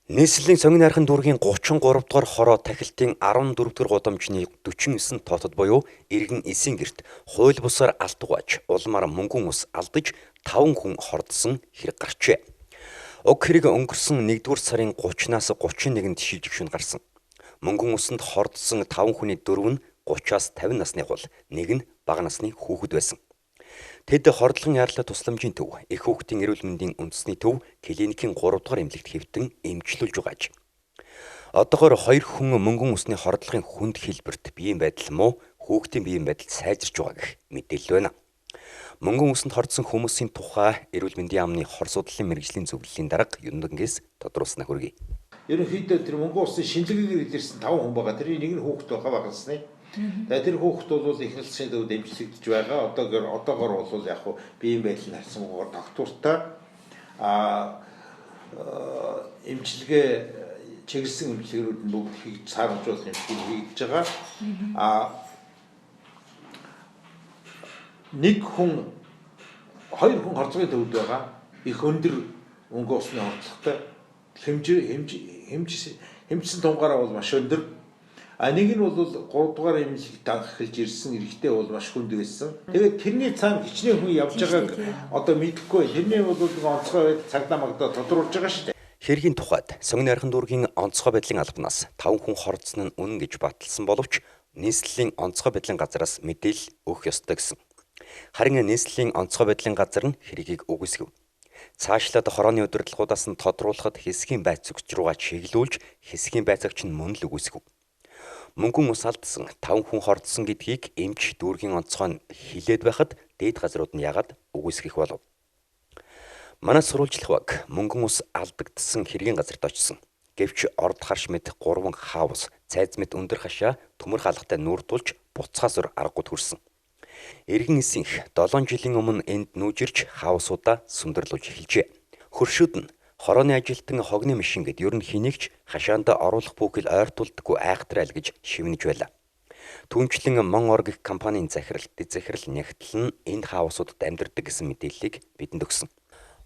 Нийслэлийн сонгон найрхан дүүргийн 33 дугаар хороо тахилтын 14 дугаар гудамжны 49 тоотод буюу иргэн эсийн герт хууль бусаар алдугаач улмаар мөнгөн ус алдаж 5 хүн хордсон хэрэг гарчээ. Уг хэрэг өнгөрсөн 1-р сарын 30-наас 31-нд шилжигшүн гарсан. Мөнгөн усанд хордсон 5 хүний 4 нь 30-аас 50 насны хул, нэг нь бага насны хүүхэд байсан. Тэд хордлогын яарлаа тусламжийн төв, их хүүхдийн эрүүл мэндийн үндэсний төв, клиникийн 3 дугаар эмнэлэгт хэвтэн эмчилүүлж байгааж. Одоогоор 2 хүн мөнгөн усны хордлогын хүнд хэлбэрт биеийн байдал муу, хүүхдийн биеийн байдал сайжирч байгаа гэх мэдээлэл байна. Мөнгөн усанд хордсон хүмүүсийн тухай эрүүл мэндийн яамны хор судлалын мэргэжлийн зөвлөлийн дарга Юндангээс тодруулснаа хүргэе. Ерөнхийдөө тэр мөнгөн усны шинжилгээгээр илэрсэн 5 хүн байгаа. Тэрний нэг нь хүүхэд байгаа багасны. Тэгээд тэр хүүхэд бол их хэлцээний төвд эмчилэгдэж байгаа. Одоогоор бол яг хуу биеийн байдал нь харьцангуйгаар доктортой эмчилгээ чиглэсэн эмчилгээнүүд нь бүгд хийж саарамжуулах эмчилгээ хийж байгаа. Нэг хүн 2 хүн хорцгогийн төвд байгаа. Их өндөр мөнгөн усны хордлоготой хэмжсэн тунгаараа бол маш өндөр. Нэг нь бол 3 дугаар эмнэлэгт дахилж ирсэн эрэгтэй бол маш хүнд байсан. Тэгээд тэрний цаана хичнээн хүн явж байгааг одоо мэдэхгүй. Тэрний бол онцгой цагдаа магдаа тодруулж байгаа шүү дээ. Хэргийн тухайд сонгон найрхан дүүргийн онцгой байдлын албанаас 5 хүн хордсон нь үнэн гэж баталсан боловч нийслэлийн онцгой байдлын газараас мэдээлэл өгөх ёстой гэсэн. Харин нийслэлийн онцгой байдлын газар нь хэргийг үгүйсгэв. Цаашлаад хорооны удирдлагуудаас нь тодруулахад хэсгийн байцаагч руугаа чиглүүлж хэсгийн байцаагч нь мөн л үгүйсгэв. Мөнгөн ус алдсан 5 хүн хордсон гэдгийг эмч дүүргийн онцгой нь хилээд байхад дээд газрууд нь яагаад үгүйсгэх болов? Манай сурвалжлах баг мөнгөн ус алдагдсан хэргийн газарт очсон. Гэвч орд харш мэт 3 хаус, цайз мэт өндөр хашаа төмөр хаалгатай нүрдүүлж буцхаас өр аргагүй төрсөн. Иргэн эсийнх 7 жилийн өмнө энд нүүжирч хаусуудаа сүндэрлүүлж эхэлжээ. Хөршүүд нь хорооны ажилтан хогны машин гэд ер нь хинэгч хашаанд оруулах бүхэл ойртуулдаггүй айхтрал гэж шивнэж байла. Түүнчлэн Мон ор гэх компанийн захирал, захирал нягтлал нь энд хаусуудад амьдардаг гэсэн мэдээллийг бидэнд өгсөн.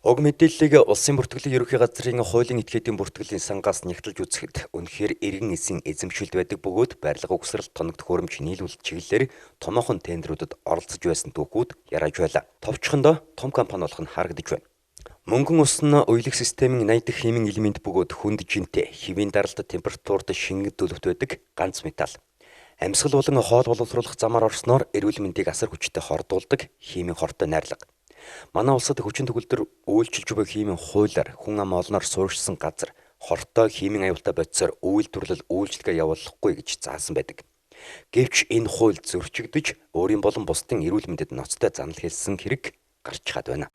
Уг мэдээллийг улсын бүртгэлийн ерөнхий газрын хуулийн этгээдийн бүртгэлийн сангаас нягтлж үзэхэд үнэхээр иргэн эсийн эзэмшилд байдаг бөгөөд барилга угсрал тоног төхөөрөмж нийлүүлэлт чиглэлээр томоохон тендерүүдэд оролцож байсан түүхүүд яриаж байла. Товчхондоо том компани болох нь харагдаж байна. Мөнгөн ус нь уйлах системийн 80 дахь химийн элемент бөгөөд хүнд жинтэй, хэвийн даралт температурт шингэдүүлэлт байдаг ганц металл. Амьсгал болон хоол боловсруулах замаар орсноор эрүүл мэндийг асар хүчтэй хордуулдаг химийн хортой найрлага. Манай улсад хүчин төгөлдөр үйлчилж буй химийн хуулиар хүн ам олноор суурьшсан газар хортой химийн аюултай бодисоор үйлдвэрлэл үйлчлэгээ явуулахгүй гэж заасан байдаг. Гэвч энэ хууль зөрчигдөж өөрийн болон бусдын эрүүл мэндэд ноцтой занал хэлсэн хэрэг гарч чад байна.